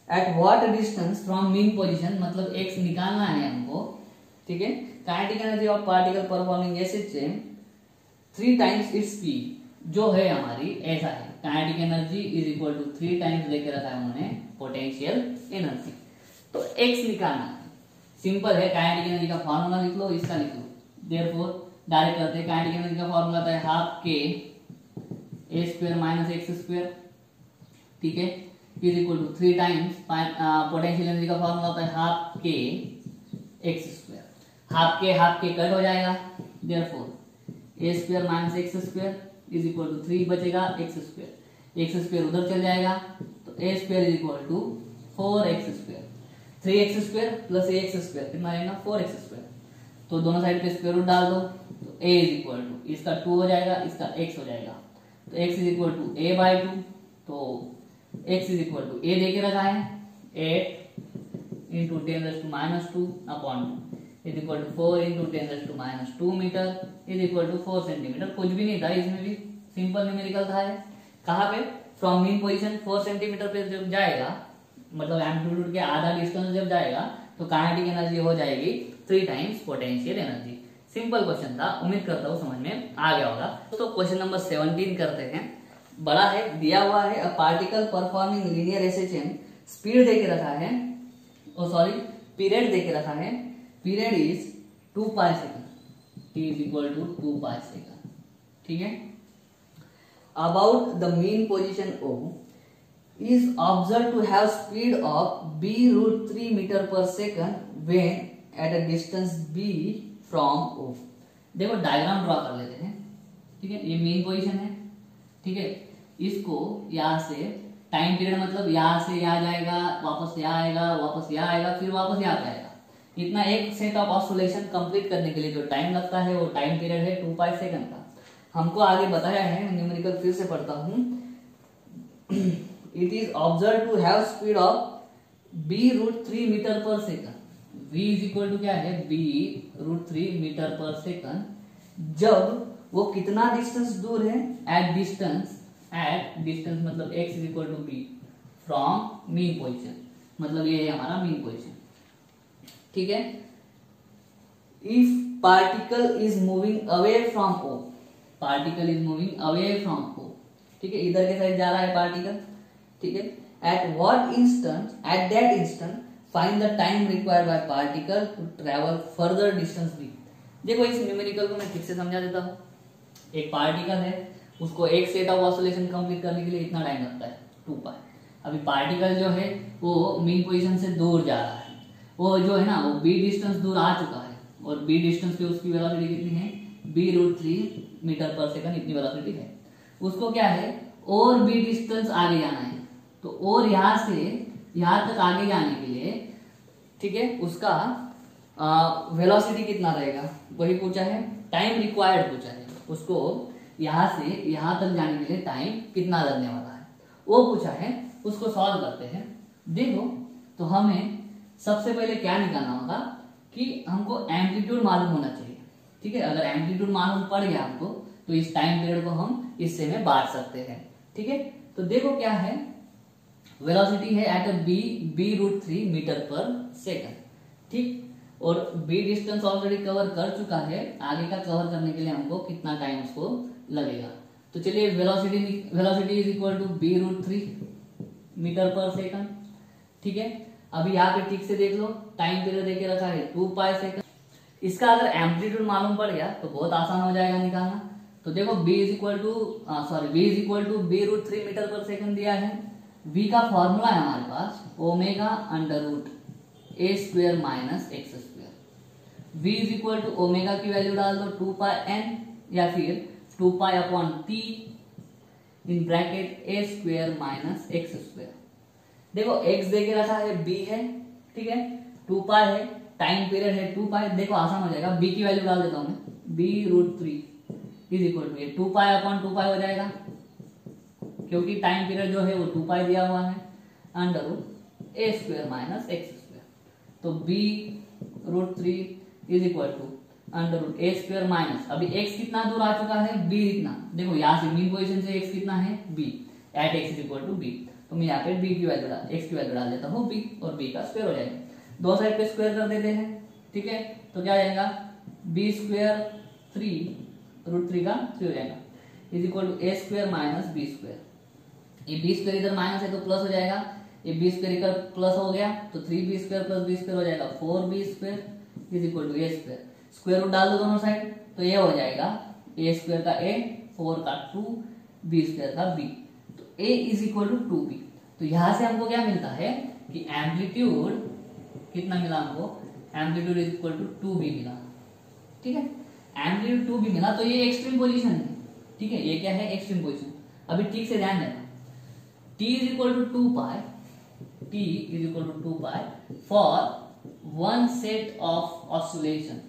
at what distance from mean position, मतलब एक्स निकालना है हमको, ठीक है। Kinetic energy of particle performing SHM 3 times its speed, जो है हमारी ऐसा है, kinetic energy is equal to 3 times लेके रखा है उन्होंने पोटेंशियल एनर्जी। तो एक्स निकालना है, सिंपल है, काइनेटिक एनर्जी का फॉर्मूला लिख लो, इसका लिख लो, देयरफॉर डायरेक्ट करते हैं। काइनेटिक एनर्जी का फॉर्मूला आता है हाफ के a square minus x square, ठीक है, is equal to 3 times potential energy का फॉर्मूला होता है हाफ के एक्स स्क्वायर। हाफ के कट हो जाएगा, therefore a square minus x square is equal to 3 बचेगा एक्स स्क्वायर उधर चल जाएगा, तो a square is equal to 4x square, 3x square plus x square कितना आएगा? 4x square. तो दोनों साइड पे स्क्वायर रूट डाल दो, तो a इज इक्वल टू इसका 2 हो जाएगा, इसका x हो जाएगा, तो x is equal to a/2, तो x is equal to a देके रखा है 8 into 10⁻² upon is equal to 4 into 10⁻² metre is equal to 4 centimetre. कुछ भी नहीं था इसमें भी, सिंपल न्यूमेरिकल था। है कहाँ पे? फ्रॉम मीन पोजीशन 4 सेंटीमीटर पे जब जाएगा, मतलब एम्पलीट्यूड के आधा डिस्टेंस जब जाएगा, तो काइनेटिक एनर्जी हो जाएगी 3 times potential energy. Simple question था, उम्मीद करता हूँ समझ में आ गया होगा। तो क्वेश्चन नंबर 17 करते हैं। बड़ा है, दिया हुआ है a particle performing linear SHM, speed देके रखा है, पीरियड देके रखा है, period is 2 pi second, t is equal to 2 pi second, ठीक है। About the mean position O is observed to have speed of b√3 meter per second when at a distance b from O। देखो diagram draw कर लेते हैं, ठीक है। ये main position है, ठीक है। इसको यहाँ से टाइम पीरियड, मतलब यहाँ से यहाँ जाएगा, वापस यहाँ आएगा, वापस यहाँ आएगा, फिर वापस यहाँ पे आएगा। इतना एक सेट ऑफ ऑसिलेशन कंप्लीट करने के लिए जो टाइम लगता है वो टाइम पीरियड है 2 पाई सेकंड का। हमको आगे बताया है, न्यूमेरिकल फिर से पढ़ता हूँ। It is observed to have speed of b√3 metre पर second. v is equal to क्या है? b√3 मीटर पर सेकंड। जब वो कितना डिस्टेंस दूर है? एट डिस्टेंस एट डिस्टेंस मतलब x is equal to b from mean position, मतलब ये है हमारा मीन पोजिशन। ठीक है, if particle is moving away from O, particle is moving away from O, ठीक है, इधर के साइड जा रहा है पार्टिकल। ठीक है, at what instant, at that instant find the time required by particle to travel further distance b. देखो इस न्यूमेरिकल को मैं ठीक से समझा देता हूँ। एक पार्टिकल है, उसको एक सेट ऑफ ऑसिलेशन कंप्लीट करने के लिए इतना टाइम लगता है 2π। अभी पार्टिकल जो है वो मीन पोजीशन से दूर जा रहा है, वो जो है ना वो b डिस्टेंस दूर आ चुका है, और b डिस्टेंस पे उसकी वेलोसिटी कितनी है, b√3 मीटर पर सेकंड इतनी वेलोसिटी है। उसको क्या है और b डिस्टेंस आगे जाना है, तो और यहाँ से यहाँ तक आगे जाने के लिए, ठीक है, उसका वेलोसिटी कितना रहेगा वही पूछा है, टाइम रिक्वायर्ड पूछा है, उसको यहाँ से यहाँ तक जाने के लिए टाइम कितना लगने वाला है वो पूछा है। उसको सॉल्व करते हैं। देखो तो हमें सबसे पहले क्या निकालना होगा कि हमको एम्पलीट्यूड मालूम होना चाहिए। ठीक है, अगर एम्पलीट्यूड मालूम पड़ गया हमको तो इस टाइम पीरियड को हम हिस्से में बांट सकते हैं। ठीक है, तो देखो क्या है, वेलोसिटी है एट b√3 मीटर पर सेकंड। ठीक, और b डिस्टेंस ऑलरेडी कवर कर चुका है, आगे का कवर करने के लिए हमको कितना टाइम उसको लगेगा। तो चलिए velocity is equal to b√3 metre पर सेकंड। ठीक है, अभी यहाँ पे ठीक से देख लो, टाइम पीरियड देके रखा है 2π सेकंड। इसका अगर एम्पलीट्यूड मालूम पड़ गया तो बहुत आसान हो जाएगा निकालना। तो देखो b is equal to b√3 metre पर सेकंड दिया है। v का फॉर्मूला है हमारे पास ω√a² minus x²। v is equal to omega की वैल्यू डाल दो 2πn या फिर 2π/t in bracket a² minus x²। देखो x देके रखा है b है, ठीक है, 2π है, टाइम पीरियड है 2π। देखो आसान हो जाएगा, b की वैल्यू डाल देता हूं मैं, b√3 इज इक्वल टू 2π/2π हो जाएगा, क्योंकि टाइम पीरियड जो है वो 2π दिया हुआ है, √a² माइनस x²। तो b√3 is equal to √a² minus, अभी x कितना दूर आ चुका है, b इतना। देखो यहाँ से मीन पोजीशन से x कितना है, b, at x is equal to b। तो मैं यहाँ पे b की वैल्यू x की वैल्यू डाल देता हूँ b, और b का स्क्वायर हो जाएगा। दो साइड पे स्क्वायर कर देते हैं। ठीक है, तो क्या आ जाएगा, b²3 √3 का 3 हो जाएगा is equal to a² minus b²। ये b² इधर माइनस है तो प्लस हो जाएगा, ये b² इधर प्लस हो गया तो 3b² प्लस b² हो जाएगा 4b² is equal to a²। Square root डाल दो दोनों साइड तो ये हो जाएगा a² का a, 4 का 2, b² का b। तो a is equal to 2b। तो यहां से हमको क्या मिलता है कि एम्पलीट्यूड कितना मिला हमको, amplitude is equal to 2b मिला। ठीक है, एम्पलीट्यूड 2b मिला, तो ये एक्सट्रीम पोजीशन है। ठीक है, ये क्या है, एक्सट्रीम पोजीशन। अभी ठीक से ध्यान देना, t is equal to 2π for one set of oscillation,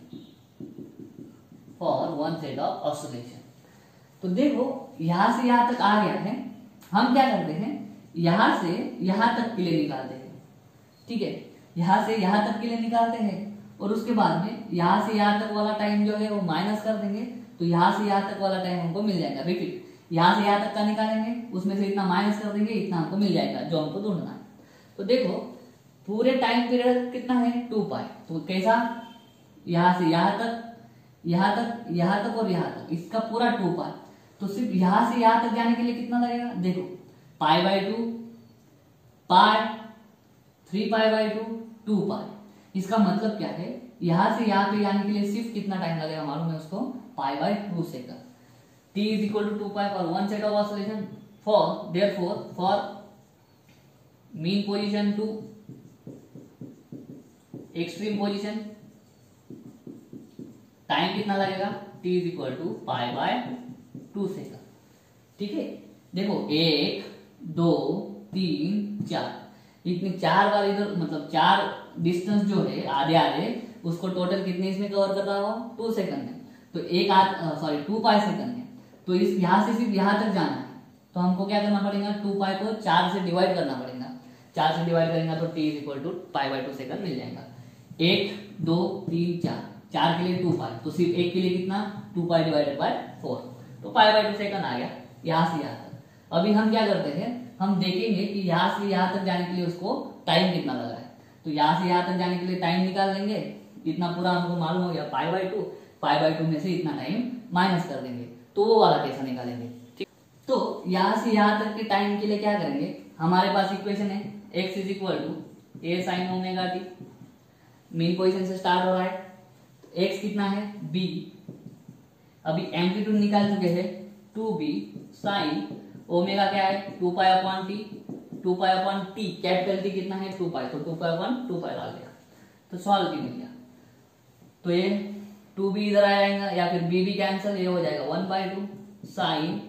तो देखो यहां से यहां तक आ गया है, हम क्या करते हैं, यहां से यहां तक के लिए निकालते हैं। ठीक है, यहां से यहां तक के लिए निकालते हैं, और उसके बाद में यहां से यहां तक वाला टाइम जो है वो माइनस कर देंगे, तो यहां से यहां तक वाला टाइम हमको मिल जाएगा। रिपीट, यहां से यहां तक का निकालेंगे, उसमें से इतना माइनस कर देंगे, इतना हमको मिल जाएगा जो हमको ढूंढना है। तो देखो पूरे टाइम पीरियड कितना है 2π, तो कैसा, यहां से यहां तक, यहां तक, यहां तक और यहां तक, इसका पूरा 2π। तो सिर्फ यहां से यहां तक जाने के लिए कितना लगेगा, देखो π/2 पाई, 3π/2 2π। इसका मतलब क्या है, यहां से यहां पे जाने के लिए सिर्फ कितना टाइम लगेगा मालूम है उसको, π/2 second. t is equal to 2π for one set of oscillation, therefore for mean position to extreme position time कितना लगेगा, t is equal to π/2 सेकंड। ठीक है, देखो 1 2 3 4 इतनी 4 बार इधर, मतलब 4 डिस्टेंस जो है आधे आधे, उसको टोटल कितने इसमें कवर कर रहा हो, 2 सेकंड है, तो 2π सेकंड है। तो इस यहां से सिर्फ यहां तक जाना है, तो हमको क्या करना पड़ेगा, 2π को 4 से डिवाइड करना पड़ेगा। 4 से डिवाइड करेंगे तो t is equal to π/2 second मिल जाएगा। 1 2 3 4 के लिए 2π, तो सिर्फ एक के लिए कितना, 2π डिवाइडेड बाय 4, तो π/2 सेकंड आ गया यहां से यहां तक। अभी हम क्या करते हैं, हम देखेंगे कि यहाँ से यहाँ तक जाने के लिए उसको टाइम कितना लगा है। तो यहाँ से यहाँ तक जाने के लिए टाइम निकाल लेंगे, इतना पूरा हमको मालूम हो गया π/2, π/2 में से इतना टाइम माइनस कर देंगे, तो वो वाला कैसा निकालेंगे। ठीक, तो यहाँ से यहाँ तक के टाइम के लिए क्या करेंगे, हमारे पास इक्वेशन है x = a sin ω t, main position से स्टार्ट हो रहा है, x कितना है b, अभी एम्पलीट्यूड निकाल चुके हैं 2b sin ओमेगा क्या है 2π/t, 2π/t कैपिटल T कितना है 2π, तो 2π/2π डाल दिया तो सॉल्व भी मिल गया। तो ये 2b इधर आ जाएगा या फिर b भी कैंसिल, ये हो जाएगा 1/2 साइन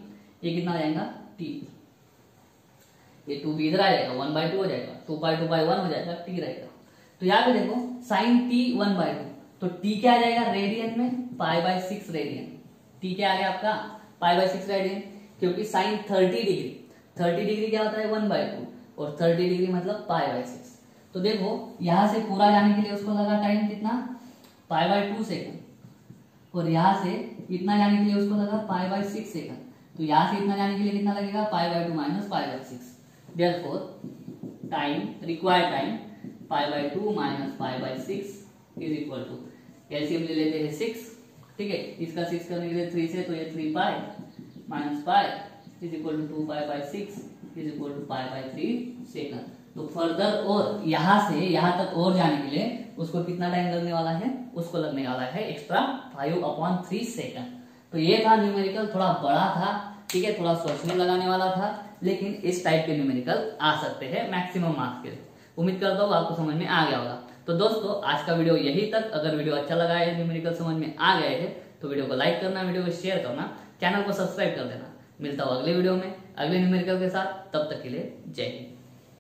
ये कितना आ जाएगा t, ये 2b इधर आ जाएगा 1/2 हो जाएगा, 2π/2π 1 हो जाएगा, t रहेगा। तो यहाँ पे देखो साइन t 1/2, तो t क्या आ जाएगा रेडियन में π/6 रेडियन, t क्या आ गया आपका π/6 रेडियन, क्योंकि साइन 30 डिग्री क्या होता है 1/2 और 30 डिग्री मतलब π/6। तो देखो यहाँ से पूरा जाने के लिए उसको लगा टाइम कितना π/2 सेकंड, और यहाँ से इतना जाने के लिए उसको लगा π/6 सेकंड, तो यहाँ से इतना जाने के लिए कितना लगेगा π/2 minus π/6। Therefore time required time π/2 minus π/6 is equal to, LCM ले लेते हैं 6, ठीक है, इसका 6 करने के लिए 3 से, तो ये 3π minus π is equal to 2π/6 is equal to π/3 second. तो फर्दर और यहाँ से यहाँ तक और जाने के लिए उसको कितना टाइम लगने वाला है, उसको लगने वाला है एक्स्ट्रा 5/3 सेकंड। तो ये था न्यूमेरिकल, थोड़ा बड़ा था, ठीक है, थोड़ा सोचने लगाने वाला था, लेकिन इस टाइप के न्यूमेरिकल आ सकते हैं मैक्सिमम मार्क्स के लिए। उम्मीद करता हूँ आपको समझ में आ गया होगा। तो दोस्तों आज का वीडियो यही तक, अगर वीडियो अच्छा लगा है, न्यूमेरिकल समझ में आ गए हैं तो वीडियो को लाइक करना, वीडियो को शेयर करना, चैनल को सब्सक्राइब कर देना। मिलता हूँ अगले वीडियो में अगले न्यूमेरिकल के साथ, तब तक के लिए जय हिंद।